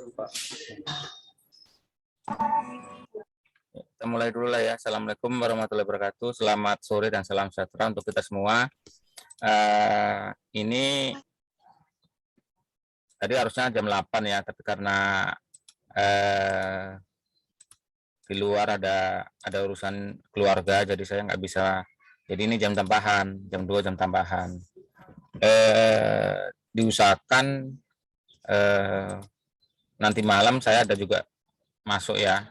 Kita mulai dulu lah ya. Assalamualaikum warahmatullahi wabarakatuh. Selamat sore dan salam sejahtera untuk kita semua. Ini tadi harusnya jam 8 ya, tapi karena di luar ada urusan keluarga, jadi saya nggak bisa. Jadi ini jam tambahan, jam 2 jam tambahan. Diusahakan nanti malam saya ada juga masuk ya.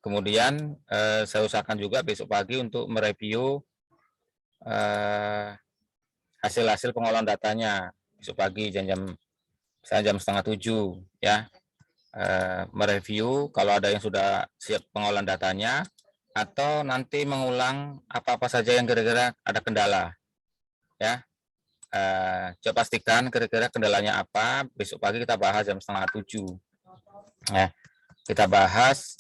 Kemudian saya usahakan juga besok pagi untuk mereview hasil-hasil pengolahan datanya besok pagi jam 6:30 ya. Mereview kalau ada yang sudah siap pengolahan datanya atau nanti mengulang apa-apa saja yang kira-kira ada kendala ya. Coba pastikan kira-kira kendalanya apa, besok pagi kita bahas jam 6:30 ya. Kita bahas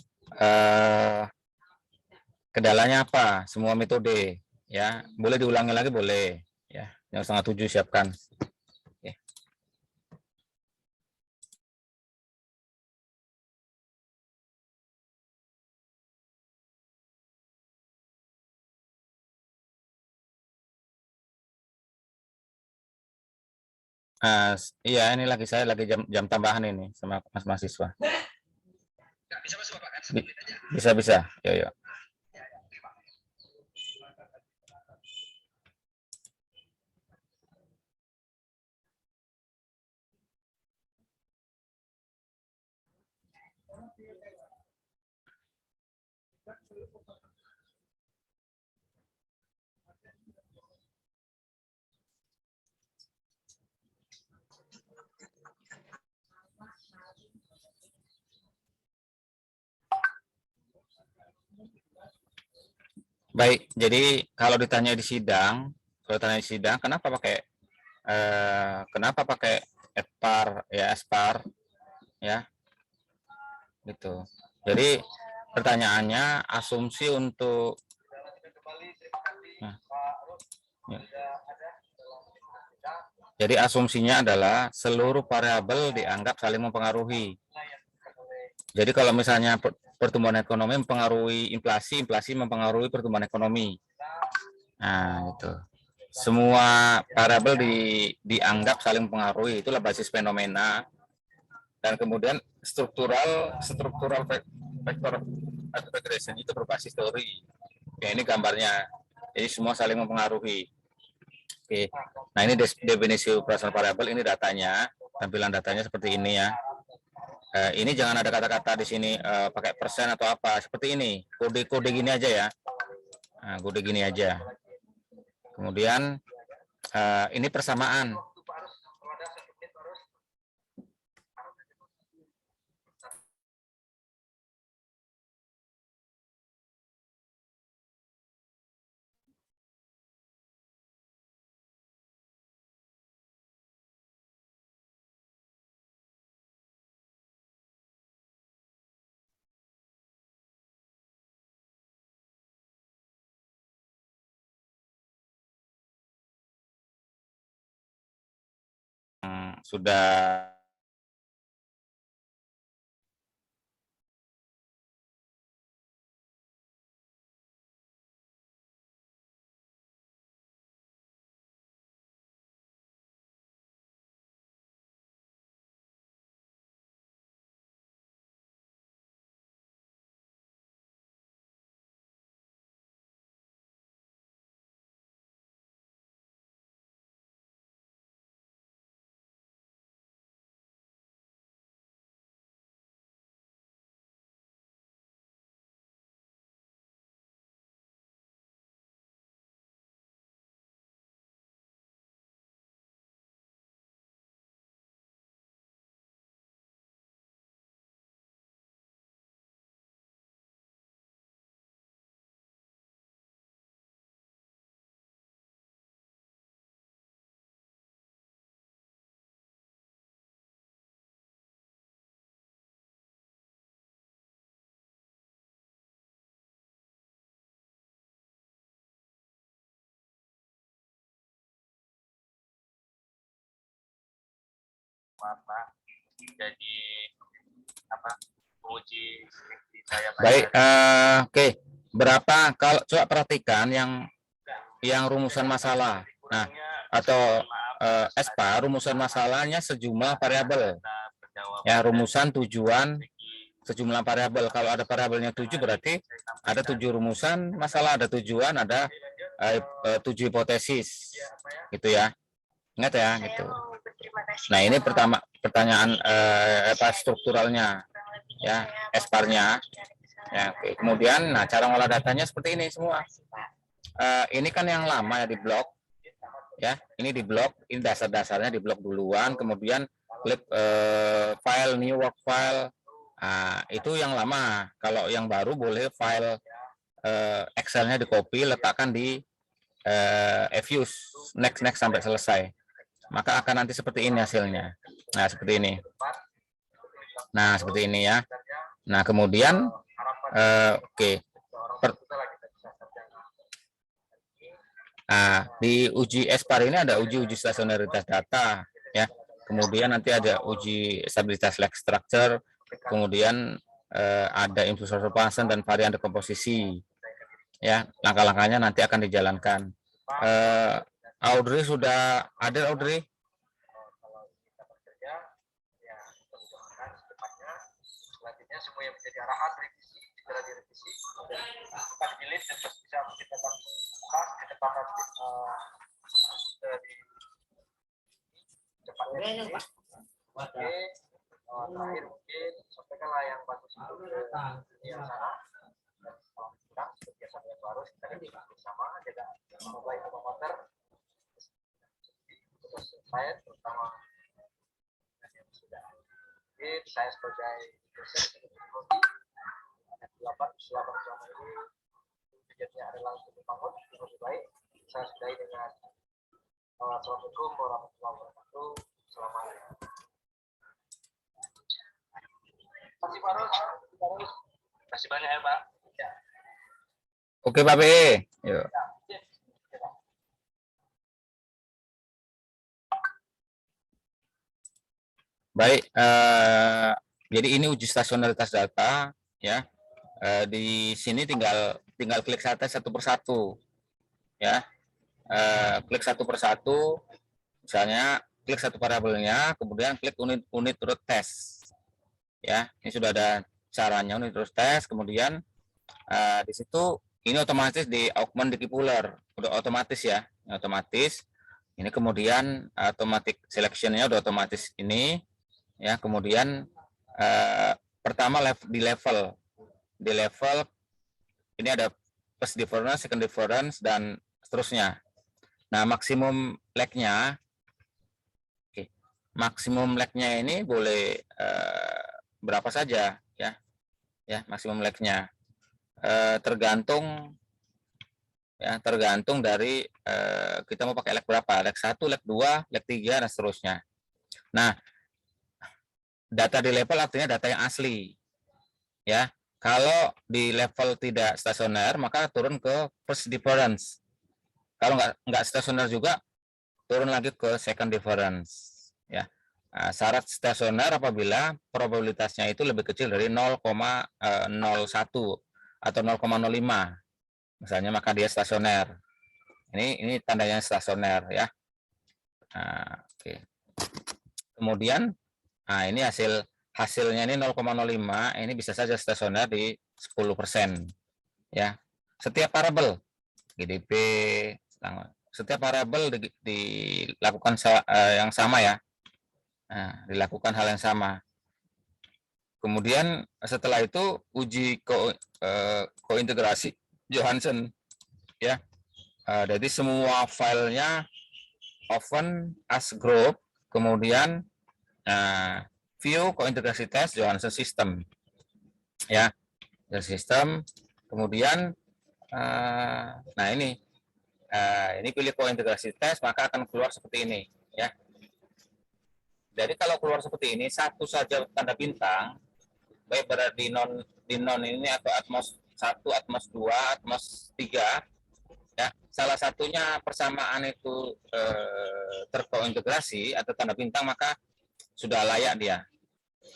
kendalanya apa, semua metode ya. Boleh diulangi lagi boleh ya. Jam 6:30 siapkan. Oke. Iya, ini lagi saya lagi jam tambahan ini sama mas mahasiswa. Bisa masuk Pak kan? Bisa bisa. Yo yo. Baik, jadi kalau ditanya di sidang, kenapa pakai EPAR ya, ESPAR ya, gitu. Jadi pertanyaannya asumsi untuk nah, ya. Jadi asumsinya adalah seluruh variabel dianggap saling mempengaruhi. Jadi kalau misalnya pertumbuhan ekonomi mempengaruhi inflasi, inflasi mempengaruhi pertumbuhan ekonomi. Nah, itu. Semua variabel dianggap saling mempengaruhi, itulah basis fenomena. Dan kemudian struktural vector regression itu berbasis teori. Oke, ini gambarnya. Jadi semua saling mempengaruhi. Oke. Nah, ini definisi operasional variabel, ini datanya, tampilan datanya seperti ini ya. Ini jangan ada kata-kata di sini pakai persen atau apa, seperti ini. Kode-kode gini aja ya. Nah, kode gini aja. Kemudian ini persamaan. Sudah jadi apa uji skripsi saya. Baik, oke. Berapa kalau coba perhatikan yang rumusan masalah. Nah, atau ESPA rumusan masalahnya sejumlah variabel. Ya, rumusan tujuan sejumlah variabel. Kalau ada variabelnya 7 berarti ada 7 rumusan masalah, ada tujuan, ada 7 hipotesis. Gitu ya. Ingat ya, gitu. Nah, ini pertama pertanyaan apa strukturalnya ya, ESPAR-nya. Ya, oke. Kemudian nah cara ngolah datanya seperti ini semua. Ini kan yang lama ya di blok. Ya, ini di blok, ini dasar-dasarnya di blok duluan, kemudian klik file new work file. Itu yang lama. Kalau yang baru boleh file Excel-nya di copy, letakkan di Fuse next sampai selesai. Maka akan nanti seperti ini hasilnya. Nah, seperti ini. Nah, seperti ini ya. Nah, kemudian oke. Nah, di uji ESPAR ini ada uji stasionaritas data ya. Kemudian nanti ada uji stabilitas leg structure, kemudian ada infrastruktur function dan varian dekomposisi. Ya, langkah-langkahnya nanti akan dijalankan. Audrey sudah ada, Audrey? Selanjutnya semua yang menjadi arahan revisi segera direvisi, bukan delete dan bisa kita bahas kecepatan dari cepatnya ini. Oke, terakhir mungkin sampaikanlah yang bagus untuk yang sana. Dan kurang kebiasaan yang baru kita bersama jaga mobile motor. Terus saya terutama yang sudah saya sebagai dosen teknologi ada 8 selama ini tujuannya adalah untuk membangun lebih baik. Saya sudahi dengan Assalamualaikum warahmatullahi wabarakatuh. Selamat. Terima kasih banyak ya Pak. Ya. Oke Pak B. Yuk. Baik, jadi ini uji stasionaritas data ya. Di sini tinggal klik satu persatu ya. Klik satu persatu, misalnya klik satu variabelnya, kemudian klik unit root test ya. Ini sudah ada caranya unit root test, kemudian di situ ini otomatis di augment decoupler, udah otomatis ya, otomatis. Ini kemudian automatic selection-nya udah otomatis ini ya. Kemudian pertama di level ini ada first difference, second difference, dan seterusnya. Nah, maksimum lag-nya ini boleh berapa saja ya maksimum lag-nya tergantung dari kita mau pakai lag berapa, lag 1, lag 2, lag 3, dan seterusnya. Nah, data di level artinya data yang asli ya. Kalau di level tidak stasioner maka turun ke first difference. Kalau nggak stasioner juga turun lagi ke second difference ya. Syarat stasioner apabila probabilitasnya itu lebih kecil dari 0,01 atau 0,05 misalnya, maka dia stasioner. Ini tandanya stasioner ya. Oke. Kemudian ini hasilnya ini 0,05, ini bisa saja stasioner di 10% ya. Setiap variabel GDP, setiap variabel dilakukan yang sama ya. Nah, dilakukan hal yang sama. Kemudian setelah itu uji kointegrasi Johansson ya. Jadi semua filenya open as group, kemudian view kointegrasi test Johansson system ya, sistem. Kemudian nah ini pilih kointegrasi test, maka akan keluar seperti ini ya. Jadi kalau keluar seperti ini satu saja tanda bintang, baik berada di non ini atau atmos 1, atmos 2, atmos 3 ya, salah satunya persamaan itu terkointegrasi atau tanda bintang, maka sudah layak dia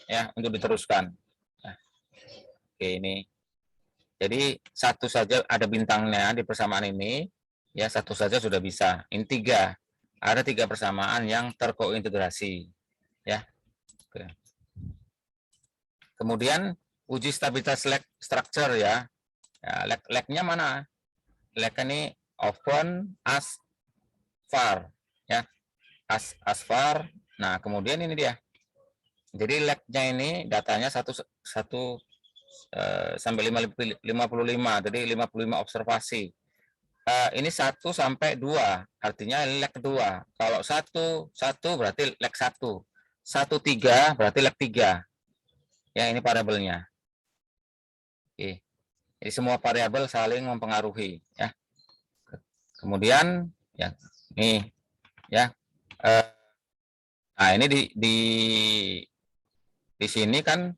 ya untuk diteruskan. Nah, oke ini. Jadi satu saja ada bintangnya di persamaan ini, ya satu saja sudah bisa. Ini 3. Ada 3 persamaan yang terkointegrasi, ya. Oke. Kemudian uji stabilitas lag structure ya. Lag-nya mana? Lag ini often, as, far, ya. As far. Nah, kemudian ini dia. Jadi lag-nya ini datanya 1 sampai 55, jadi 55 observasi. Ini 1 sampai 2, artinya lag 2. Kalau 1 berarti lag 1. 1, 3 berarti lag 3. Ya, ini variabelnya. Oke. Jadi semua variabel saling mempengaruhi ya. Kemudian ya nih ya. Nah, ini di sini kan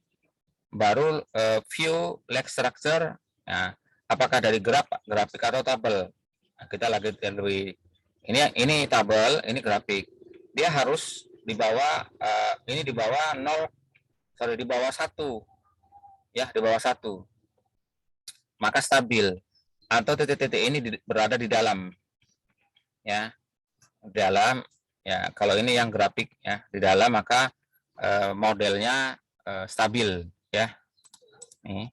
baru view lag structure. Nah, apakah dari grafik atau tabel? Nah, kita lagi lebih ini tabel, ini grafik. Dia harus di bawah ini di bawah 0, sorry di bawah 1. Ya, di bawah 1. Maka stabil. Atau titik-titik ini berada di dalam. Ya. Di dalam ya, kalau ini yang grafik ya, di dalam maka modelnya stabil ya. Nih,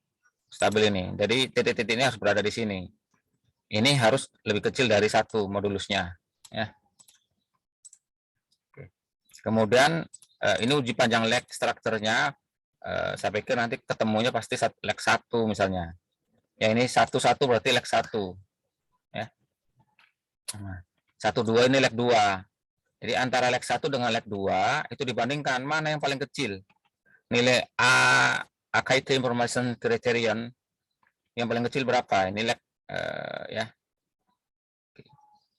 stabil ini. Jadi titik-titik ini harus berada di sini. Ini harus lebih kecil dari 1 modulusnya ya. Kemudian ini uji panjang lag strukturnya, saya pikir nanti ketemunya pasti lag 1 misalnya. Ya ini 1 berarti lag 1 ya. 1 2 ini lag 2. Jadi antara lag 1 dengan lag 2 itu dibandingkan mana yang paling kecil. Nilai AKT information criterion yang paling kecil berapa? Ini lag ya.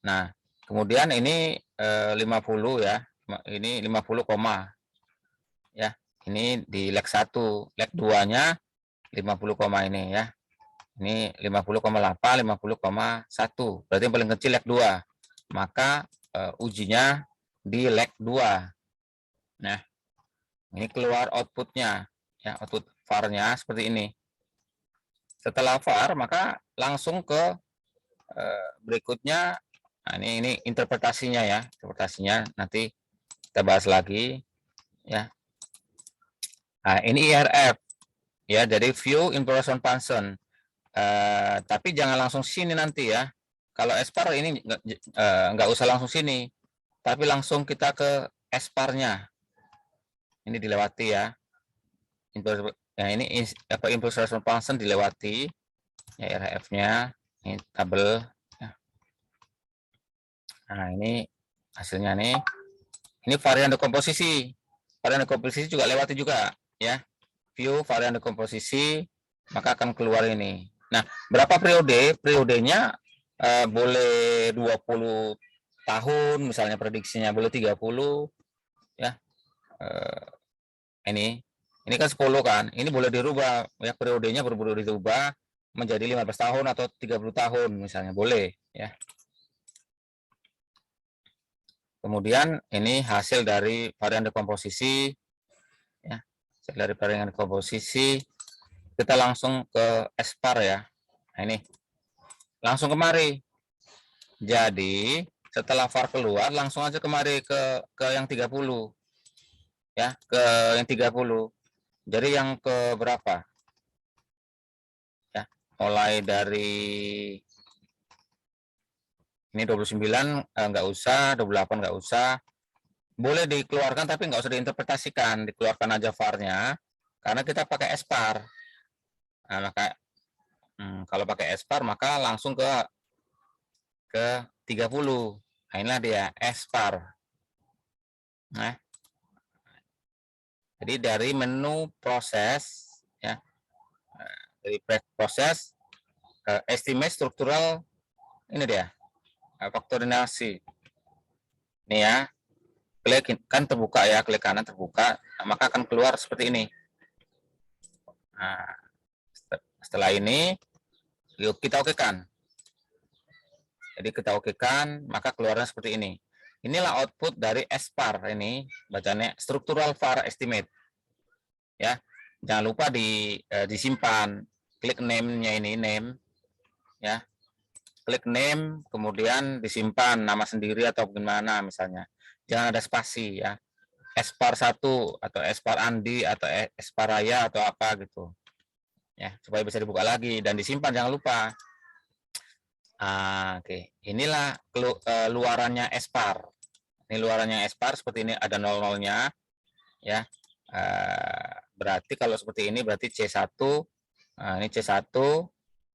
Nah, kemudian ini 50 ya. Ini 50, ya. Ini di lag 1, lag 2-nya 50, ini ya. Ini 50,8, 50,1. Berarti yang paling kecil lag 2. Maka ujinya di lag 2. Nah, ini keluar outputnya, ya, output var-nya seperti ini. Setelah var, maka langsung ke berikutnya. Nah, ini interpretasinya ya, interpretasinya nanti kita bahas lagi, ya. Nah, ini IRF, ya, jadi view information function. Tapi jangan langsung sini nanti ya. Kalau SPAR ini nggak usah langsung sini, tapi langsung kita ke SPAR-nya. Ini dilewati ya. Nah, ini apa information function dilewati, ya, IRF-nya, ini tabel. Ya. Nah, ini hasilnya nih. Ini varian dekomposisi. Varian dekomposisi juga lewati juga, ya. View varian dekomposisi, maka akan keluar ini. Nah, berapa periode? Periodenya boleh 20 tahun, misalnya prediksinya boleh 30, ya. Ini kan 10 kan, ini boleh dirubah, ya, periodenya boleh dirubah menjadi 15 tahun atau 30 tahun misalnya, boleh, ya. Kemudian ini hasil dari varian dekomposisi, ya, hasil dari varian dekomposisi. Kita langsung ke SPAR ya. Nah, ini langsung kemari. Jadi setelah var keluar langsung aja kemari ke yang 30, ya, ke yang 30. Jadi yang ke berapa? Ya, mulai dari ini 29 nggak usah, 28 nggak usah. Boleh dikeluarkan tapi nggak usah diinterpretasikan, dikeluarkan aja var-nya karena kita pakai SPAR. Nah, maka kalau pakai SPAR maka langsung ke 30. Nah, inilah dia SPAR. Nah, jadi dari menu proses ya, dari proses estimate struktural, ini dia faktorinasi. Ini ya, klik kan terbuka ya, klik kanan terbuka, nah, maka akan keluar seperti ini. Nah, setelah ini yuk kita okekan. Jadi kita okekan, maka keluarnya seperti ini. Inilah output dari SPAR ini, bacanya structural var estimate. jangan lupa disimpan. Klik name-nya ini, name, ya. Klik name, kemudian disimpan nama sendiri atau gimana misalnya. Jangan ada spasi ya. Espar 1 atau Espar Andi atau Espar Raya atau apa gitu. Ya, supaya bisa dibuka lagi dan disimpan, jangan lupa. Oke. Inilah luarannya Espar. Ini luarannya Espar seperti ini, ada 00-nya ya. Berarti kalau seperti ini berarti C1. Ini C1,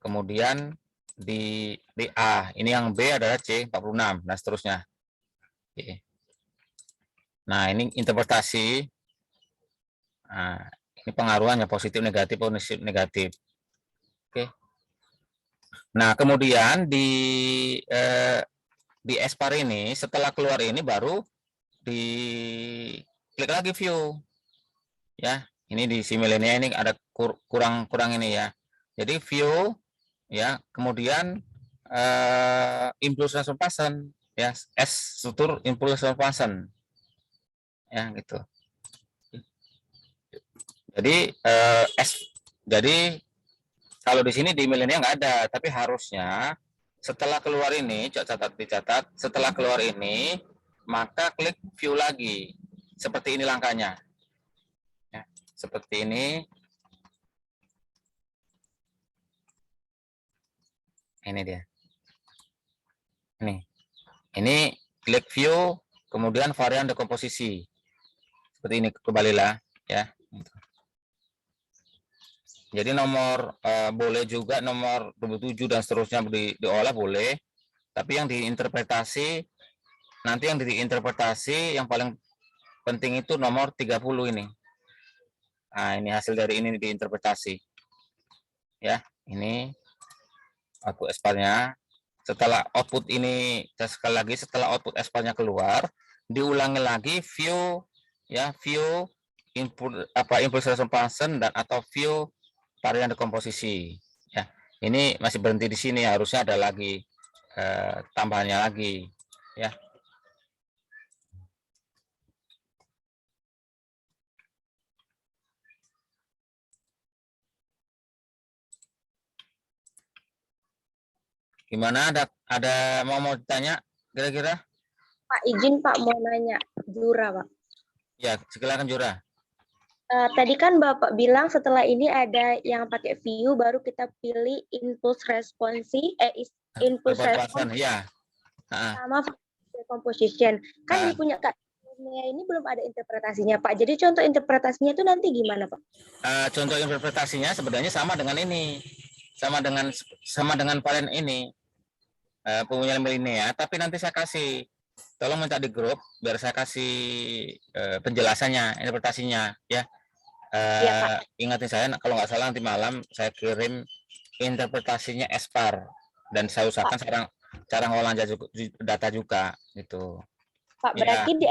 kemudian di A. Ini yang B adalah C46 dan seterusnya. Oke. Nah, ini interpretasi. Nah, ini pengaruhannya positif negatif negatif. Oke. Nah, kemudian di Espar ini setelah keluar ini baru di klik lagi view. Ya, ini di si milenia ini ada kurang ini ya. Jadi view ya, kemudian impulse transfer function ya, S struktur impulse transfer function. Ya, gitu. Jadi jadi kalau di sini di milenia nggak ada, tapi harusnya setelah keluar ini, dicatat, setelah keluar ini, maka klik view lagi. Seperti ini langkahnya. Ya, seperti ini. Ini dia. Ini klik view, kemudian varian dekomposisi. Seperti ini, kembalilah ya. Jadi nomor boleh juga nomor 27 dan seterusnya diolah boleh, tapi yang diinterpretasi nanti yang paling penting itu nomor 30 ini. Nah, ini hasil dari ini diinterpretasi. Ya, ini output Espar-nya. Setelah output ini, sekali lagi setelah output Espar-nya keluar, diulangi lagi view ya, view input impulse response function dan atau view varian dekomposisi ya. Ini masih berhenti di sini, harusnya ada lagi tambahannya lagi ya. Gimana, ada mau ditanya kira-kira? Pak, izin Pak mau nanya, Jura Pak. Ya, silakan Jura. Tadi kan Bapak bilang setelah ini ada yang pakai view, baru kita pilih impulse responsi, impulse response ya. sama decomposition. Kan di punya Kak ini belum ada interpretasinya Pak. Jadi contoh interpretasinya itu nanti gimana Pak? Contoh interpretasinya sebenarnya sama dengan ini, sama dengan varian ini, punya milenia. Tapi nanti saya kasih, tolong minta di grup biar saya kasih penjelasannya, interpretasinya ya. Ya, ingatin saya, kalau nggak salah nanti malam saya kirim interpretasinya Espar dan saya usahakan sekarang cara ngolah data juga gitu. Pak, berarti di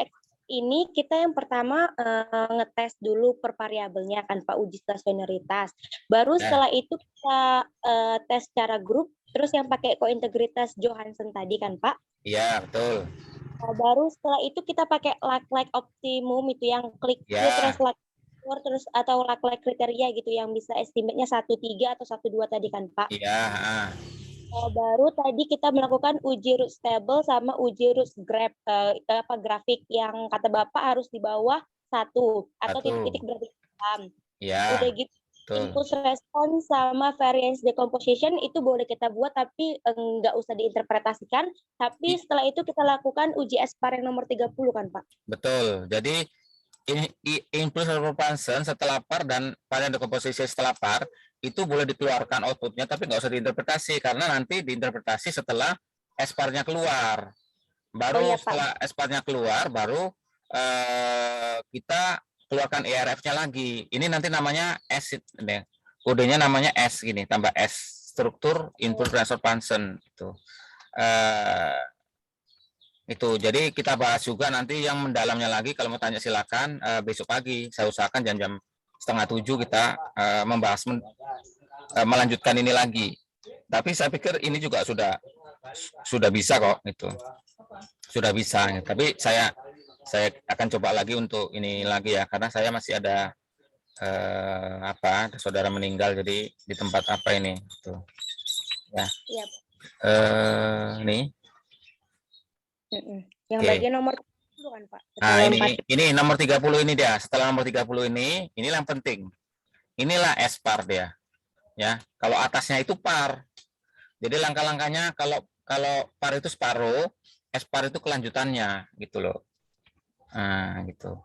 ini kita yang pertama ngetes dulu per variabelnya kan Pak, uji stasionaritas. Baru setelah itu kita tes secara grup, terus yang pakai kointegritas Johansson tadi kan Pak? Iya, betul. Baru setelah itu kita pakai like optimum itu yang klik terus like terus atau like kriteria gitu yang bisa estimate-nya 1,3 atau 1,2 tadi kan Pak? Iya. Baru tadi kita melakukan uji root stable sama uji root grafik yang kata Bapak harus di bawah 1 atau titik-titik berarti ya. Udah gitu impulse response sama variance decomposition itu boleh kita buat tapi nggak usah diinterpretasikan, tapi setelah itu kita lakukan uji Espar yang nomor 30 kan Pak? Betul. Jadi impulse response function setelah par dan varian decomposition setelah par itu boleh dikeluarkan outputnya, tapi nggak usah diinterpretasi karena nanti diinterpretasi setelah Espar-nya keluar. Baru setelah Espar-nya keluar, baru kita keluarkan ERF-nya lagi. Ini nanti namanya S, kodenya namanya S gini, tambah S, struktur input transfer function itu. Itu jadi kita bahas juga nanti yang mendalamnya lagi. Kalau mau tanya silakan besok pagi. Saya usahakan jam 6:30 kita membahas melanjutkan ini lagi. Tapi saya pikir ini juga sudah bisa kok itu. Sudah bisa. Tapi saya akan coba lagi untuk ini lagi ya, karena saya masih ada apa saudara meninggal jadi di tempat apa ini tuh ya Iya. nih Yang oke. bagian nomor 10 kan Pak? Nah, Ketentuan ini nomor 30 ini dia. Setelah nomor 30 ini yang penting. Inilah S par dia. Ya. Kalau atasnya itu par. Jadi langkah-langkahnya kalau kalau par itu separuh, S par itu kelanjutannya gitu loh. Nah, gitu.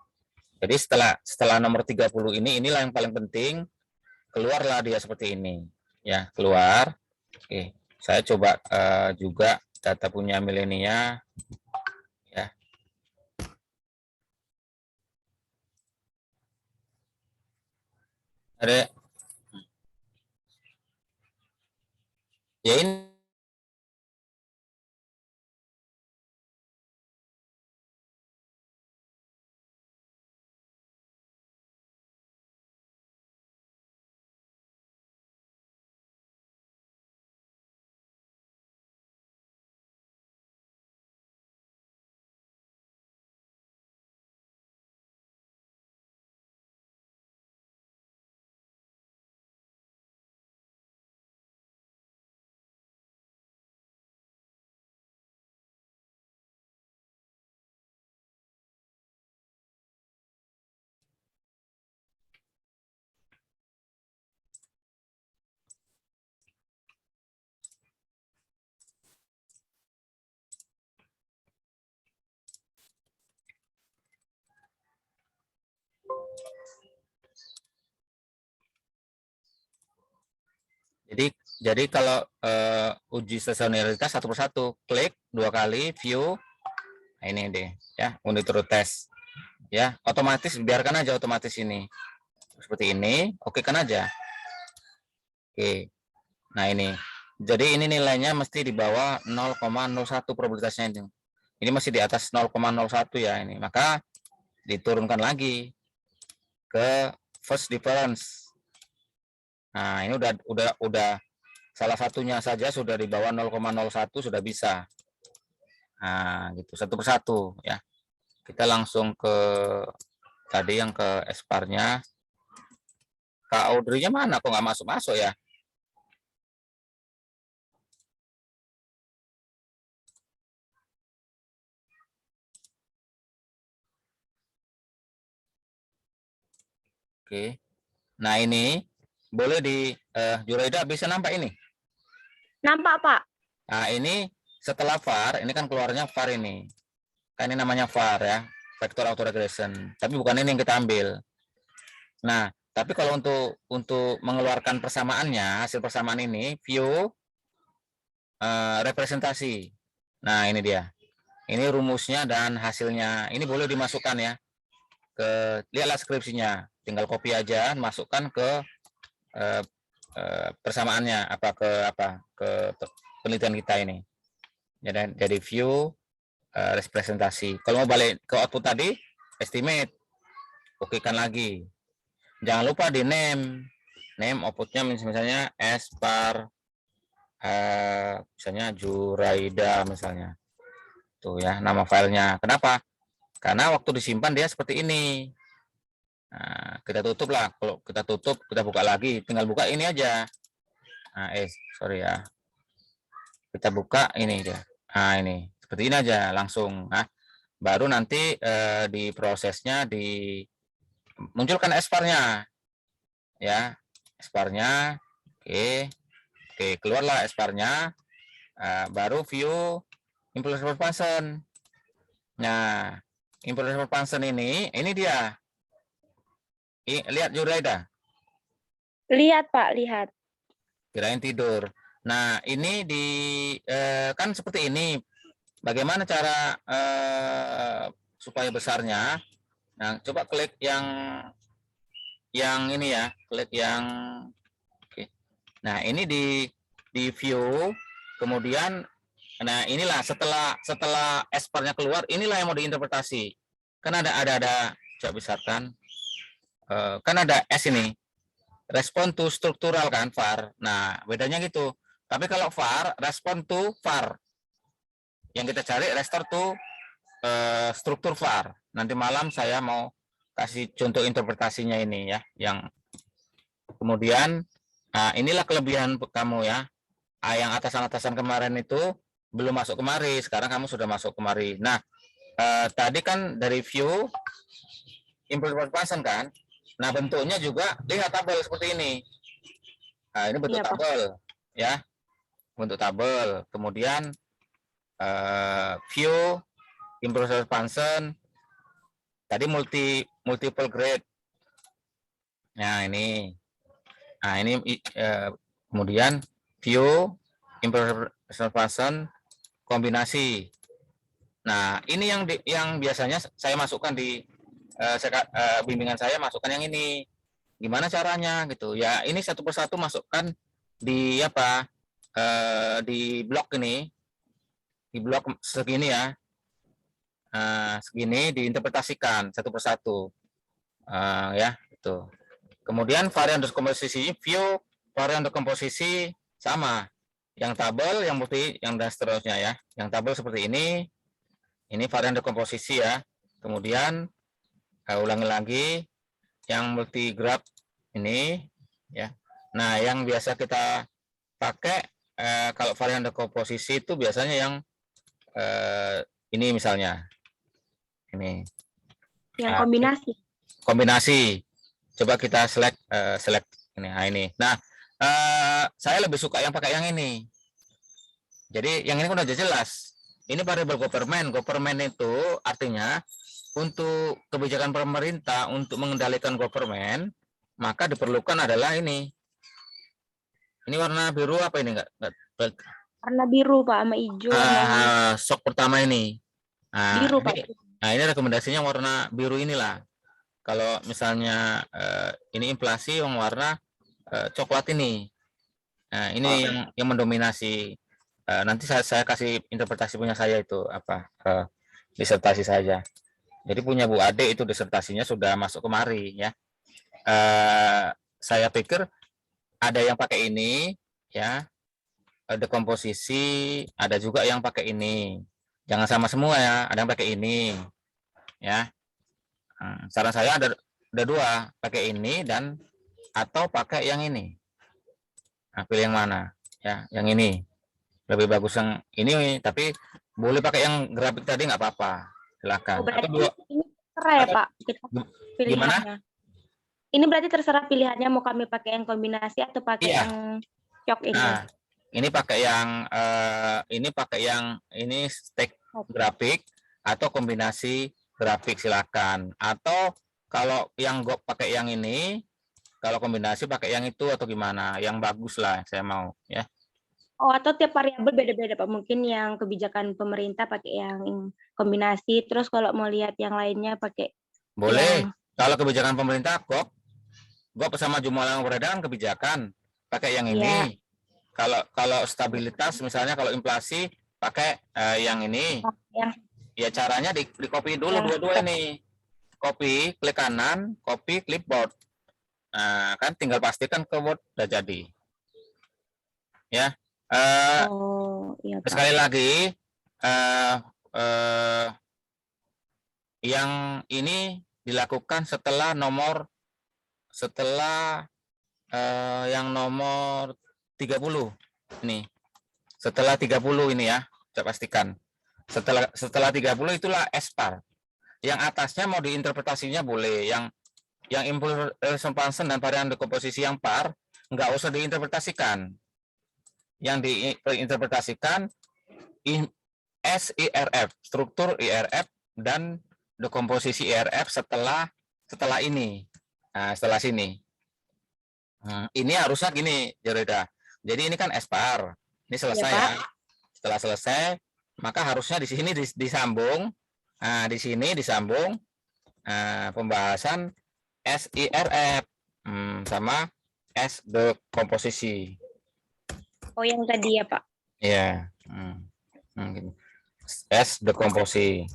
Jadi setelah nomor 30 inilah yang paling penting, keluarlah dia seperti ini. Ya, keluar. Oke. Saya coba juga data punya milenia ya. Ada ya ini jadi kalau uji sesoneritas satu persatu, klik 2 kali, view, nah ini deh, ya unit root test, ya otomatis biarkan aja otomatis ini seperti ini, oke kan aja, oke. Nah ini, jadi ini nilainya mesti di bawah 0,01 probabilitasnya ini masih di atas 0,01 ya ini, maka diturunkan lagi ke first difference. Nah ini udah salah satunya saja sudah di bawah 0,01 sudah bisa. Nah, gitu satu persatu ya. Kita langsung ke tadi yang ke Esparnya. Kak Audrey-nya mana kok nggak masuk-masuk ya? Oke. Nah, ini boleh di Juraida bisa nampak ini. Nampak Pak? Nah, ini setelah VAR, ini kan keluarnya VAR ini. Kan ini namanya VAR ya, Vector Autoregression. Tapi bukan ini yang kita ambil. Nah, tapi kalau untuk mengeluarkan persamaannya, hasil persamaan ini, view representasi. Nah, ini dia. Ini rumusnya dan hasilnya. Ini boleh dimasukkan ya. Lihatlah skripsinya. Tinggal copy aja, masukkan ke persamaannya ke penelitian kita ini. Jadi view representasi. Kalau mau balik ke output tadi, estimate. Oke kan lagi. Jangan lupa di name. Name outputnya misalnya S par misalnya Juraida misalnya. Tuh ya, nama filenya. Kenapa? Karena waktu disimpan dia seperti ini. Nah, kita tutup lah. Kalau kita tutup, kita buka lagi. Tinggal buka ini aja. Nah, sorry ya. Kita buka ini dia. Nah, ini. Seperti ini aja langsung. Nah, baru nanti di prosesnya munculkan S-bar-nya. Ya, S-bar-nya. Oke. Oke, keluarlah S-bar-nya. Baru view impulse function. Nah, impulse function ini dia. Lihat Juraida. Lihat Pak, lihat. Kirain tidur. Nah, ini kan seperti ini. Bagaimana cara supaya besarnya? Nah, coba klik yang ini ya, klik yang oke. Nah, ini di view, kemudian nah inilah setelah S-bar-nya keluar, inilah yang mau diinterpretasi. Kan ada coba besarkan. Kan ada S ini. Respon to struktural kan VAR. Nah, bedanya gitu. Tapi kalau VAR, respon to VAR. Yang kita cari restore to struktur VAR. Nanti malam saya mau kasih contoh interpretasinya ini ya, yang kemudian inilah kelebihan kamu ya. Yang atasan-atasan kemarin itu belum masuk kemari, sekarang kamu sudah masuk kemari. Nah, tadi kan dari view improvement function kan. Nah, bentuknya juga lihat tabel seperti ini. Nah, ini bentuk Iya, Pak. tabel ya. Bentuk tabel. Kemudian view improvement function tadi multiple grade. Nah, ini. Nah, ini kemudian view improvement function kombinasi. Nah, ini yang biasanya saya masukkan di bimbingan saya, masukkan yang ini. Gimana caranya gitu? Ya, ini satu persatu masukkan di apa? Di blok ini. Di blok segini ya. Segini diinterpretasikan satu persatu. Ya, itu. Kemudian varian dekomposisi view, varian dekomposisi sama. Yang tabel, yang multi, yang dan seterusnya ya. Yang tabel seperti ini varian dekomposisi ya. Kemudian ulangi lagi yang multi graph ini ya. Nah, yang biasa kita pakai kalau varian dekomposisi itu biasanya yang ini misalnya. Ini. Yang kombinasi. Kombinasi. Coba kita select ini. Nah, ini. Nah, saya lebih suka yang pakai yang ini. Jadi yang ini udah jelas. Ini variabel government. Government itu artinya untuk kebijakan pemerintah untuk mengendalikan government, maka diperlukan adalah ini. Ini warna biru apa ini enggak? Warna biru, Pak, sama hijau. Sok pertama ini. Biru, Pak. Nah, ini rekomendasinya warna biru inilah. Kalau misalnya ini inflasi yang warna coklat ini. Nah, ini yang mendominasi. Nanti saya kasih interpretasi punya saya itu apa disertasi saja. Jadi punya Bu Ade itu disertasinya sudah masuk kemari ya. Saya pikir ada yang pakai ini ya, dekomposisi, ada juga yang pakai ini. Jangan sama semua ya, ada yang pakai ini ya. Saran saya ada dua, pakai ini dan atau pakai yang ini. Nah, pilih yang mana ya? Yang ini lebih bagus yang ini, tapi boleh pakai yang grafik tadi nggak apa-apa, silakan. Berarti ini terserah ya Pak, kita pilihannya. Gimana? Ini berarti terserah pilihannya mau kami pakai yang kombinasi atau pakai yang cok ini. Nah, ini pakai yang ini stack grafik atau kombinasi grafik silakan. Atau kalau yang gue pakai yang ini, kalau kombinasi pakai yang itu atau gimana? Yang bagus lah saya mau ya. Oh, atau tiap variabel beda-beda Pak. Mungkin yang kebijakan pemerintah pakai yang kombinasi, terus kalau mau lihat yang lainnya pakai boleh. Kalau kebijakan pemerintah kok bersama jumlah yang beredar kebijakan pakai yang ini. Kalau stabilitas misalnya kalau inflasi pakai yang ini. Ya caranya di copy dulu dua-dua ini. Copy, klik kanan, copy, clipboard. Nah, kan tinggal pastikan ke Word udah jadi. Ya. Iya, sekali lagi yang ini dilakukan setelah yang nomor 30 ini. Setelah 30 ini ya, saya pastikan. Setelah 30 itulah SPAR. Yang atasnya mau diinterpretasinya boleh, yang impulsion function dan varian dekomposisi yang par nggak usah diinterpretasikan. Yang diinterpretasikan SIRF, struktur IRF dan dekomposisi IRF setelah ini. Nah, setelah sini. Ini harusnya gini, Joreda. Jadi ini kan SPAR. Ini selesai ya. Setelah selesai, maka harusnya di sini disambung. Nah, di sini disambung pembahasan SIRF sama S dekomposisi. Oh, yang tadi ya, Pak? Iya. S dekomposisi.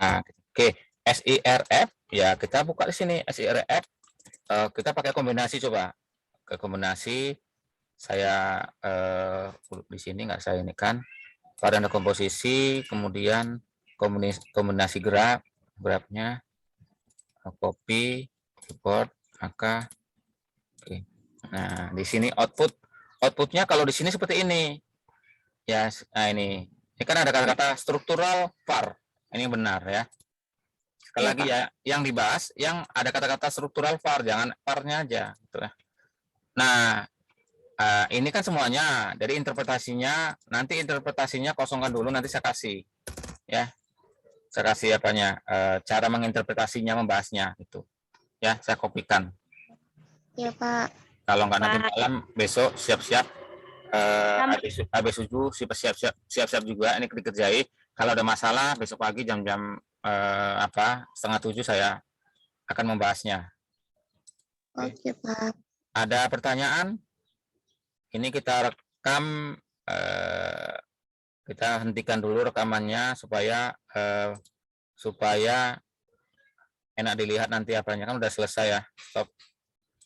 Nah, oke. SIRF, ya kita buka di sini. SIRF, kita pakai kombinasi coba. Ke kombinasi, saya di sini nggak saya ini kan. Varian dekomposisi, kemudian kombinasi grafnya. copy, import, maka oke. Nah, di sini outputnya kalau di sini seperti ini. Ya, nah ini kan ada kata-kata struktural var. Ini benar ya. Sekali Iya, lagi Pak. ya, yang dibahas yang ada kata-kata struktural var, jangan var-nya aja gitu ya. Nah, ini kan semuanya. Jadi nanti interpretasinya kosongkan dulu, nanti saya kasih ya. Saya kasih apanya, cara menginterpretasinya, membahasnya itu. Ya, saya kopikan. Iya, Pak. Kalau nggak nanti Pak. malam, besok siap-siap. Sama. Habis subuh siap-siap juga ini dikerjai. Kalau ada masalah besok pagi jam-jam 6:30 saya akan membahasnya. Oke, Pak. Ada pertanyaan? Ini kita rekam, kita hentikan dulu rekamannya supaya enak dilihat nanti apanya, kan udah selesai ya. Stop.